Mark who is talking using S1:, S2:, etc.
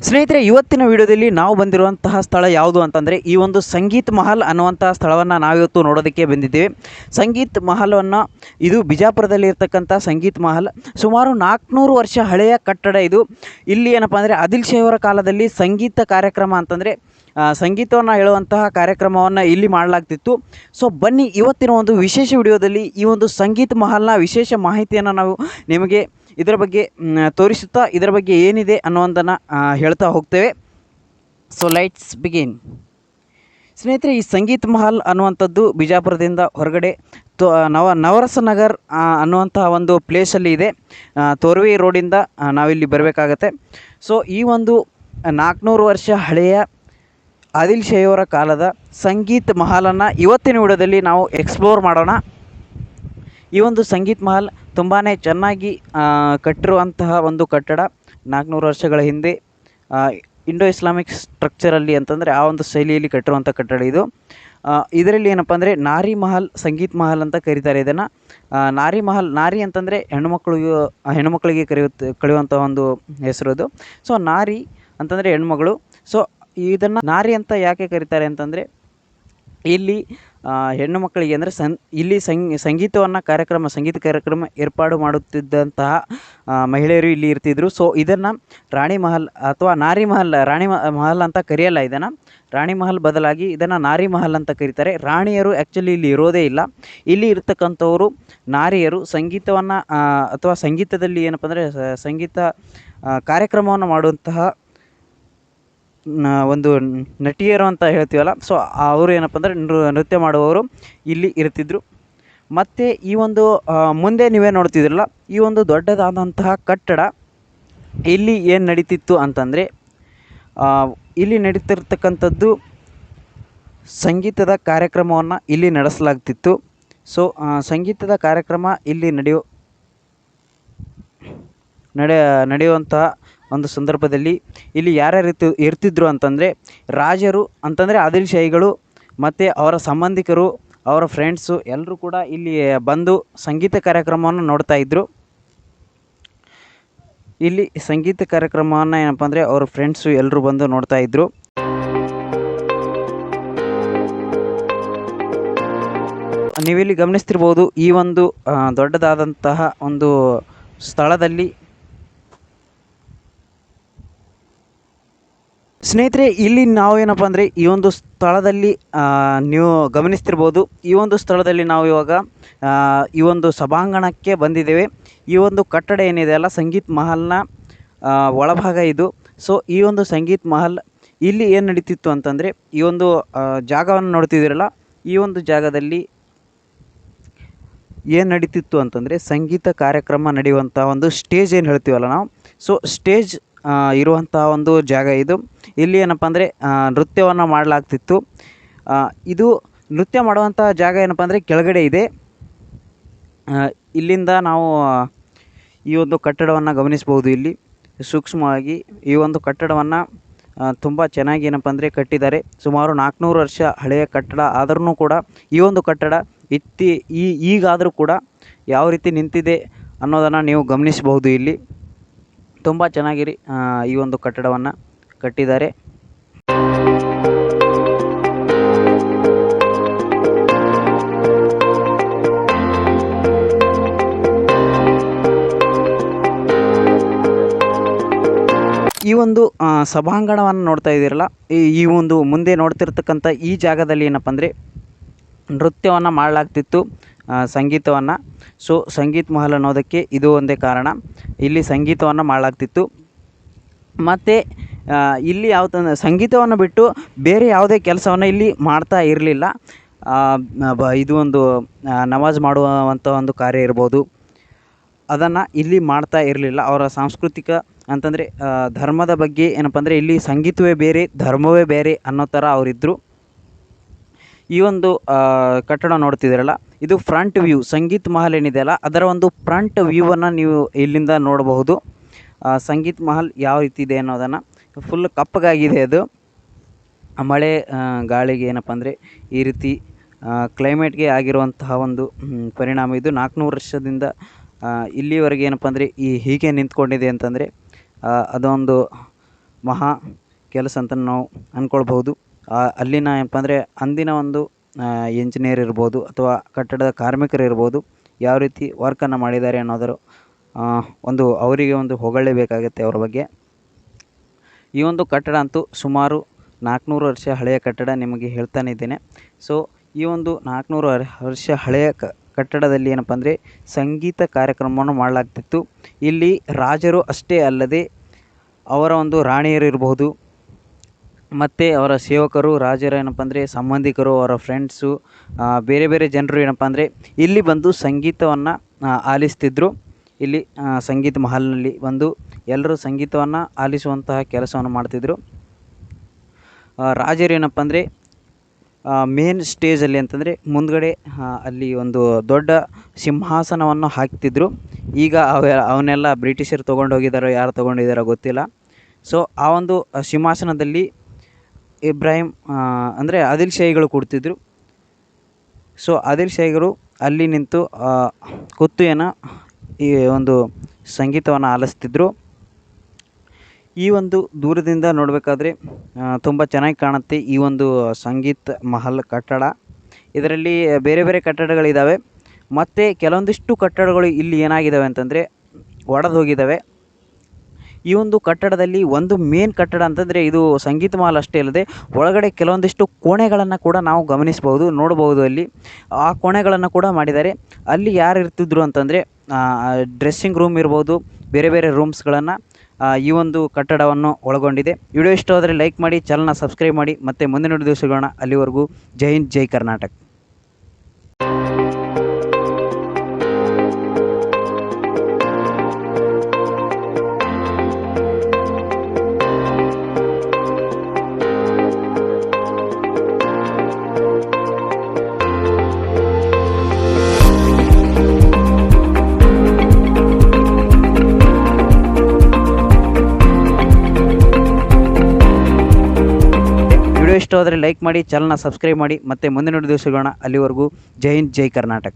S1: ಸ್ನೇಹಿತರೆ, ಇವತ್ತಿನ ವಿಡಿಯೋದಲ್ಲಿ ನಾವು ಬಂದಿರುವಂತಹ ಸ್ಥಳ ಯಾವುದು ಅಂತಂದರೆ ಈ ಒಂದು ಸಂಗೀತ್ ಮಹಲ್ ಅನ್ನುವಂತಹ ಸ್ಥಳವನ್ನು ನಾವಿವತ್ತು ನೋಡೋದಕ್ಕೆ ಬಂದಿದ್ದೇವೆ. ಸಂಗೀತ್ ಮಹಲನ್ನು ಇದು ಬಿಜಾಪುರದಲ್ಲಿ ಇರ್ತಕ್ಕಂಥ ಸಂಗೀತ್ ಮಹಲ್ ಸುಮಾರು 400 ವರ್ಷ ಹಳೆಯ ಕಟ್ಟಡ ಇದು. ಇಲ್ಲಿ ಏನಪ್ಪ ಅಂದರೆ ಆದಿಲ್ ಶೇಖರ ಕಾಲದಲ್ಲಿ ಸಂಗೀತ ಕಾರ್ಯಕ್ರಮ ಅಂತಂದರೆ ಸಂಗೀತವನ್ನು ಹೇಳುವಂತಹ ಕಾರ್ಯಕ್ರಮವನ್ನು ಇಲ್ಲಿ ಮಾಡಲಾಗ್ತಿತ್ತು. ಸೊ ಬನ್ನಿ, ಇವತ್ತಿನ ಒಂದು ವಿಶೇಷ ವಿಡಿಯೋದಲ್ಲಿ ಈ ಒಂದು ಸಂಗೀತ್ ಮಹಲ್ನ ವಿಶೇಷ ಮಾಹಿತಿಯನ್ನು ನಾವು ನಿಮಗೆ ಇದರ ಬಗ್ಗೆ ತೋರಿಸುತ್ತಾ ಇದರ ಬಗ್ಗೆ ಏನಿದೆ ಅನ್ನೋದನ್ನು ಹೇಳ್ತಾ ಹೋಗ್ತೇವೆ. So lights begin. ಸ್ನೇಹಿತರೆ, ಈ ಸಂಗೀತ್ ಮಹಲ್ ಅನ್ನುವಂಥದ್ದು ಬಿಜಾಪುರದಿಂದ ಹೊರಗಡೆ ನವರಸ ನಗರ್ ಅನ್ನುವಂತಹ ಒಂದು ಪ್ಲೇಸಲ್ಲಿ ಇದೆ. ತೋರ್ವಿ ರೋಡಿಂದ ನಾವಿಲ್ಲಿ ಬರಬೇಕಾಗತ್ತೆ. ಸೊ ಈ ಒಂದು 400 ವರ್ಷ ಹಳೆಯ ಆದಿಲ್ ಶೇಖರ ಕಾಲದ ಸಂಗೀತ್ ಮಹಲನ್ನು ಇವತ್ತಿನ ವಿಡಿಯೋದಲ್ಲಿ ನಾವು ಎಕ್ಸ್ಪ್ಲೋರ್ ಮಾಡೋಣ. ಈ ಒಂದು ಸಂಗೀತ್ ಮಹಲ್ ತುಂಬಾ ಚೆನ್ನಾಗಿ ಕಟ್ಟಿರುವಂತಹ ಒಂದು ಕಟ್ಟಡ. 400 ವರ್ಷಗಳ ಹಿಂದೆ ಇಂಡೋ ಇಸ್ಲಾಮಿಕ್ ಸ್ಟ್ರಕ್ಚರಲ್ಲಿ ಅಂತಂದರೆ ಆ ಒಂದು ಶೈಲಿಯಲ್ಲಿ ಕಟ್ಟಿರುವಂಥ ಕಟ್ಟಡ ಇದು. ಇದರಲ್ಲಿ ಏನಪ್ಪ ಅಂದರೆ ನಾರಿ ಮಹಲ್, ಸಂಗೀತ್ ಮಹಲ್ ಅಂತ ಕರೀತಾರೆ ಇದನ್ನು. ನಾರಿ ಮಹಲ್, ನಾರಿ ಅಂತಂದರೆ ಹೆಣ್ಣುಮಕ್ಕಳಿಗೆ ಕರೆಯುವಂಥ ಒಂದು ಹೆಸರು ಅದು. ಸೊ ನಾರಿ ಅಂತಂದರೆ ಹೆಣ್ಮಗಳು. ಸೊ ಇದನ್ನು ನಾರಿ ಅಂತ ಯಾಕೆ ಕರೀತಾರೆ ಅಂತಂದರೆ ಇಲ್ಲಿ ಹೆಣ್ಣು ಮಕ್ಕಳಿಗೆ ಅಂದರೆ ಇಲ್ಲಿ ಸಂಗೀತ ಕಾರ್ಯಕ್ರಮ ಏರ್ಪಾಡು ಮಾಡುತ್ತಿದ್ದಂತಹ ಮಹಿಳೆಯರು ಇಲ್ಲಿ ಇರ್ತಿದ್ರು. ಸೊ ಇದನ್ನು ರಾಣಿ ಮಹಲ್ ಅಥವಾ ನಾರಿ ಮಹಲ್, ಮಹಲ್ ಅಂತ ಕರೆಯಲ್ಲ. ಇದನ್ನು ರಾಣಿ ಮಹಲ್ ಬದಲಾಗಿ ಇದನ್ನು ನಾರಿ ಮಹಲ್ ಅಂತ ಕರೀತಾರೆ. ರಾಣಿಯರು ಆ್ಯಕ್ಚುಲಿ ಇಲ್ಲಿ ಇರೋದೇ ಇಲ್ಲ. ಇಲ್ಲಿ ಇರ್ತಕ್ಕಂಥವರು ನಾರಿಯರು ಸಂಗೀತವನ್ನು ಅಥವಾ ಸಂಗೀತದಲ್ಲಿ ಏನಪ್ಪ ಅಂದರೆ ಸಂಗೀತ ಕಾರ್ಯಕ್ರಮವನ್ನು ಮಾಡುವಂತಹ ಒಂದು ನಟಿಯರು ಅಂತ ಹೇಳ್ತೀವಲ್ಲ. ಸೊ ಅವರು ಏನಪ್ಪ ಅಂದರೆ ನೃತ್ಯ ಮಾಡುವವರು ಇಲ್ಲಿ ಇರ್ತಿದ್ರು. ಮತ್ತು ಈ ಒಂದು ಮುಂದೆ ನೀವೇ ನೋಡ್ತಿದ್ರಲ್ಲ, ಈ ಒಂದು ದೊಡ್ಡದಾದಂತಹ ಕಟ್ಟಡ ಇಲ್ಲಿ ಏನು ನಡೀತಿತ್ತು ಅಂತಂದರೆ ಇಲ್ಲಿ ನಡೀತಿರ್ತಕ್ಕಂಥದ್ದು ಸಂಗೀತದ ಕಾರ್ಯಕ್ರಮವನ್ನು ಇಲ್ಲಿ ನಡೆಸಲಾಗ್ತಿತ್ತು. ಸೊ ಸಂಗೀತದ ಕಾರ್ಯಕ್ರಮ ಇಲ್ಲಿ ನಡೆಯುವಂತಹ ಒಂದು ಸಂದರ್ಭದಲ್ಲಿ ಇಲ್ಲಿ ಯಾರ್ಯಾರು ಇರ್ತಿದ್ರು ಅಂತಂದರೆ ರಾಜರು ಅಂತಂದರೆ ಆದಿಲ್ ಶಾಹಿಗಳು ಮತ್ತು ಅವರ ಸಂಬಂಧಿಕರು, ಅವರ ಫ್ರೆಂಡ್ಸು ಎಲ್ಲರೂ ಕೂಡ ಇಲ್ಲಿ ಬಂದು ಸಂಗೀತ ಕಾರ್ಯಕ್ರಮವನ್ನು ನೋಡ್ತಾ ಇದ್ದರು. ಇಲ್ಲಿ ಸಂಗೀತ ಕಾರ್ಯಕ್ರಮವನ್ನು ಏನಪ್ಪ ಅಂದರೆ ಅವರ ಫ್ರೆಂಡ್ಸು ಎಲ್ಲರೂ ಬಂದು ನೋಡ್ತಾ ಇದ್ದರು. ನೀವಿಲ್ಲಿ ಗಮನಿಸ್ತಿರ್ಬೋದು, ಈ ಒಂದು ದೊಡ್ಡದಾದಂತಹ ಒಂದು ಸ್ಥಳದಲ್ಲಿ ಸ್ನೇಹಿತರೆ, ಇಲ್ಲಿ ನಾವು ಏನಪ್ಪ ಅಂದರೆ ಈ ಒಂದು ಸ್ಥಳದಲ್ಲಿ ನೀವು ಗಮನಿಸ್ತಿರ್ಬೋದು, ಈ ಒಂದು ಸ್ಥಳದಲ್ಲಿ ನಾವು ಇವಾಗ ಈ ಒಂದು ಸಭಾಂಗಣಕ್ಕೆ ಬಂದಿದ್ದೇವೆ. ಈ ಒಂದು ಕಟ್ಟಡ ಏನಿದೆ ಅಲ್ಲ, ಸಂಗೀತ್ ಮಹಲ್ನ ಒಳಭಾಗ ಇದು. ಸೊ ಈ ಒಂದು ಸಂಗೀತ್ ಮಹಲ್ ಇಲ್ಲಿ ಏನು ನಡೀತಿತ್ತು ಅಂತಂದರೆ ಈ ಒಂದು ಜಾಗವನ್ನು ನೋಡ್ತಿದ್ದೀರಲ್ಲ, ಈ ಒಂದು ಜಾಗದಲ್ಲಿ ಏನು ನಡೀತಿತ್ತು ಅಂತಂದರೆ ಸಂಗೀತ ಕಾರ್ಯಕ್ರಮ ನಡೆಯುವಂಥ ಒಂದು ಸ್ಟೇಜ್ ಏನು ಹೇಳ್ತೀವಲ್ಲ ನಾವು, ಸೊ ಸ್ಟೇಜ್ ಇರುವಂಥ ಒಂದು ಜಾಗ ಇದು. ಇಲ್ಲಿ ಏನಪ್ಪ ಅಂದರೆ ನೃತ್ಯವನ್ನು ಮಾಡಲಾಗ್ತಿತ್ತು. ಇದು ನೃತ್ಯ ಮಾಡುವಂಥ ಜಾಗ ಏನಪ್ಪ ಅಂದರೆ ಕೆಳಗಡೆ ಇದೆ. ಇಲ್ಲಿಂದ ನಾವು ಈ ಒಂದು ಕಟ್ಟಡವನ್ನು ಗಮನಿಸ್ಬೋದು. ಇಲ್ಲಿ ಸೂಕ್ಷ್ಮವಾಗಿ ಈ ಒಂದು ಕಟ್ಟಡವನ್ನು ತುಂಬ ಚೆನ್ನಾಗಿ ಏನಪ್ಪ ಅಂದರೆ ಕಟ್ಟಿದ್ದಾರೆ. ಸುಮಾರು 400 ವರ್ಷ ಹಳೆಯ ಕಟ್ಟಡ ಆದ್ರೂ ಕೂಡ ಈ ಒಂದು ಕಟ್ಟಡ ಈಗಾದರೂ ಕೂಡ ಯಾವ ರೀತಿ ನಿಂತಿದೆ ಅನ್ನೋದನ್ನು ನೀವು ಗಮನಿಸಬಹುದು. ಇಲ್ಲಿ ತುಂಬ ಚೆನ್ನಾಗಿ ಈ ಒಂದು ಕಟ್ಟಡವನ್ನು ಕಟ್ಟಿದ್ದಾರೆ. ಈ ಒಂದು ಸಭಾಂಗಣವನ್ನು ನೋಡ್ತಾ ಇದ್ದೀರಲ್ಲ, ಈ ಒಂದು ಮುಂದೆ ನೋಡ್ತಿರ್ತಕ್ಕಂಥ ಈ ಜಾಗದಲ್ಲಿ ಏನಪ್ಪ ಅಂದರೆ ನೃತ್ಯವನ್ನು ಮಾಡಲಾಗ್ತಿತ್ತು, ಸಂಗೀತವನ್ನು. ಸೊ ಸಂಗೀತ್ ಮಹಲ್ ಅನ್ನೋದಕ್ಕೆ ಇದು ಒಂದೇ ಕಾರಣ. ಇಲ್ಲಿ ಸಂಗೀತವನ್ನು ಮಾಡಲಾಗ್ತಿತ್ತು. ಮತ್ತು ಇಲ್ಲಿ ಯಾವುದಂದ್ರೆ ಸಂಗೀತವನ್ನು ಬಿಟ್ಟು ಬೇರೆ ಯಾವುದೇ ಕೆಲಸವನ್ನು ಇಲ್ಲಿ ಮಾಡ್ತಾ ಇರಲಿಲ್ಲ. ಇದು ಒಂದು ನಮಾಜ್ ಮಾಡುವಂಥ ಒಂದು ಕಾರ್ಯ ಇರ್ಬೋದು, ಅದನ್ನು ಇಲ್ಲಿ ಮಾಡ್ತಾ ಇರಲಿಲ್ಲ. ಅವರ ಸಾಂಸ್ಕೃತಿಕ ಅಂತಂದರೆ ಧರ್ಮದ ಬಗ್ಗೆ ಏನಪ್ಪ ಅಂದರೆ ಇಲ್ಲಿ ಸಂಗೀತವೇ ಬೇರೆ, ಧರ್ಮವೇ ಬೇರೆ ಅನ್ನೋ ಥರ ಅವರಿದ್ದರು. ಈ ಒಂದು ಕಟ್ಟಡ ನೋಡ್ತಿದ್ದೀರಲ್ಲ, ಇದು ಫ್ರಂಟ್ ವ್ಯೂ. ಸಂಗೀತ್ ಮಹಲ್ ಏನಿದೆಯಲ್ಲ ಅದರ ಒಂದು ಫ್ರಂಟ್ ವ್ಯೂವನ್ನು ನೀವು ಇಲ್ಲಿಂದ ನೋಡಬಹುದು. ಸಂಗೀತ್ ಮಹಲ್ ಯಾವ ರೀತಿ ಇದೆ ಅನ್ನೋದನ್ನು. ಫುಲ್ ಕಪ್ಪಗಾಗಿದೆ ಅದು, ಮಳೆ ಗಾಳಿಗೆ ಏನಪ್ಪ ಅಂದರೆ ಈ ರೀತಿ ಕ್ಲೈಮೇಟ್ಗೆ ಆಗಿರುವಂತಹ ಒಂದು ಪರಿಣಾಮ ಇದು. 400 ವರ್ಷದಿಂದ ಇಲ್ಲಿವರೆಗೆ ಏನಪ್ಪ ಅಂದರೆ ಹೀಗೆ ನಿಂತ್ಕೊಂಡಿದೆ ಅಂತಂದರೆ ಅದೊಂದು ಮಹಾ ಕೆಲಸ ಅಂತ ನಾವು ಅಂದ್ಕೊಳ್ಬಹುದು. ಅಲ್ಲಿನ ಏನಪ್ಪ ಅಂದರೆ ಅಂದಿನ ಒಂದು ಇಂಜಿನಿಯರ್ ಇರ್ಬೋದು ಅಥವಾ ಕಟ್ಟಡದ ಕಾರ್ಮಿಕರು ಇರ್ಬೋದು, ಯಾವ ರೀತಿ ವರ್ಕನ್ನು ಮಾಡಿದ್ದಾರೆ ಅನ್ನೋದರ ಒಂದು ಅವರಿಗೆ ಒಂದು ಹೊಗಳಲೇಬೇಕಾಗುತ್ತೆ ಅವರ ಬಗ್ಗೆ. ಈ ಒಂದು ಕಟ್ಟಡ ಅಂತೂ ಸುಮಾರು 400 ವರ್ಷ ಹಳೆಯ ಕಟ್ಟಡ ನಿಮಗೆ ಹೇಳ್ತಾನೆ ಇದ್ದೇನೆ. ಸೊ ಈ ಒಂದು 400 ವರ್ಷ ಹಳೆಯ ಕಟ್ಟಡದಲ್ಲಿ ಏನಪ್ಪ ಅಂದರೆ ಸಂಗೀತ ಕಾರ್ಯಕ್ರಮವನ್ನು ಮಾಡಲಾಗ್ತಿತ್ತು. ಇಲ್ಲಿ ರಾಜರು ಅಷ್ಟೇ ಅಲ್ಲದೆ ಅವರ ಒಂದು ರಾಣಿಯರು ಇರಬಹುದು, ಮತ್ತು ಅವರ ಸೇವಕರು, ರಾಜರ ಏನಪ್ಪ ಅಂದರೆ ಸಂಬಂಧಿಕರು, ಅವರ ಫ್ರೆಂಡ್ಸು, ಬೇರೆ ಬೇರೆ ಜನರು ಏನಪ್ಪ ಅಂದರೆ ಇಲ್ಲಿ ಬಂದು ಸಂಗೀತವನ್ನು ಆಲಿಸ್ತಿದ್ರು. ಇಲ್ಲಿ ಸಂಗೀತ ಮಹಲ್ನಲ್ಲಿ ಬಂದು ಎಲ್ಲರೂ ಸಂಗೀತವನ್ನು ಆಲಿಸುವಂತಹ ಕೆಲಸವನ್ನು ಮಾಡ್ತಿದ್ದರು. ರಾಜರು ಏನಪ್ಪ ಅಂದರೆ ಮೇನ್ ಸ್ಟೇಜಲ್ಲಿ ಅಂತಂದರೆ ಮುಂದ್ಗಡೆ ಅಲ್ಲಿ ಒಂದು ದೊಡ್ಡ ಸಿಂಹಾಸನವನ್ನು ಹಾಕ್ತಿದ್ರು. ಈಗ ಅವನ್ನೆಲ್ಲ ಬ್ರಿಟಿಷರು ತೊಗೊಂಡೋಗಿದ್ದಾರೋ ಯಾರು ತೊಗೊಂಡಿದ್ದಾರೋ ಗೊತ್ತಿಲ್ಲ. ಸೊ ಆ ಒಂದು ಸಿಂಹಾಸನದಲ್ಲಿ ಇಬ್ರಾಹಿಂ ಅಂದರೆ ಆದಿಲ್ ಶಾಹಿಗಳು ಕೂಡ್ತಿದ್ರು. ಸೊ ಆದಿಲ್ ಶಾಹಿಗಳು ಅಲ್ಲಿ ನಿಂತು ಕುತ್ತಿಗೆನ ಈ ಒಂದು ಸಂಗೀತವನ್ನು ಆಲಿಸ್ತಿದ್ರು. ಈ ಒಂದು ದೂರದಿಂದ ನೋಡಬೇಕಾದ್ರೆ ತುಂಬ ಚೆನ್ನಾಗಿ ಕಾಣುತ್ತೆ ಈ ಒಂದು ಸಂಗೀತ್ ಮಹಲ್ ಕಟ್ಟಡ. ಇದರಲ್ಲಿ ಬೇರೆ ಬೇರೆ ಕಟ್ಟಡಗಳಿದ್ದಾವೆ, ಮತ್ತು ಕೆಲವೊಂದಿಷ್ಟು ಕಟ್ಟಡಗಳು ಇಲ್ಲಿ ಏನಾಗಿದ್ದಾವೆ ಅಂತಂದರೆ ಒಡೆದು ಹೋಗಿದ್ದಾವೆ. ಈ ಒಂದು ಕಟ್ಟಡದಲ್ಲಿ ಒಂದು ಮೇನ್ ಕಟ್ಟಡ ಅಂತಂದರೆ ಇದು ಸಂಗೀತ ಮಹಲ್ ಅಷ್ಟೇ ಅಲ್ಲದೆ ಒಳಗಡೆ ಕೆಲವೊಂದಿಷ್ಟು ಕೋಣೆಗಳನ್ನು ಕೂಡ ನಾವು ಗಮನಿಸ್ಬೋದು, ನೋಡ್ಬೋದು. ಅಲ್ಲಿ ಆ ಕೋಣೆಗಳನ್ನು ಕೂಡ ಮಾಡಿದ್ದಾರೆ. ಅಲ್ಲಿ ಯಾರು ಇರ್ತಿದ್ರು ಅಂತಂದರೆ ಡ್ರೆಸ್ಸಿಂಗ್ ರೂಮ್ ಇರ್ಬೋದು, ಬೇರೆ ಬೇರೆ ರೂಮ್ಸ್ಗಳನ್ನು ಈ ಒಂದು ಕಟ್ಟಡವನ್ನು ಒಳಗೊಂಡಿದೆ. ವಿಡಿಯೋ ಇಷ್ಟವಾದರೆ ಲೈಕ್ ಮಾಡಿ, ಚಾನಲ್ನ ಸಬ್ಸ್ಕ್ರೈಬ್ ಮಾಡಿ, ಮತ್ತು ಮುಂದಿನ ವಿಡಿಯೋ ಸಿಗೋಣ. ಅಲ್ಲಿವರೆಗೂ ಜೈ ಹಿಂದ್, ಜೈ ಕರ್ನಾಟಕ. ವಿಡಿಯೋ ಇಷ್ಟವಾದರೆ ಲೈಕ್ ಮಾಡಿ, ಚಾನಲ್ನ ಸಬ್ಸ್ಕ್ರೈಬ್ ಮಾಡಿ, ಮತ್ತು ಮುಂದಿನ ವಿಡಿಯೋ ಸಿಗೋಣ. ಅಲ್ಲಿವರೆಗೂ ಜೈ ಹಿಂದ್, ಜೈ ಕರ್ನಾಟಕ.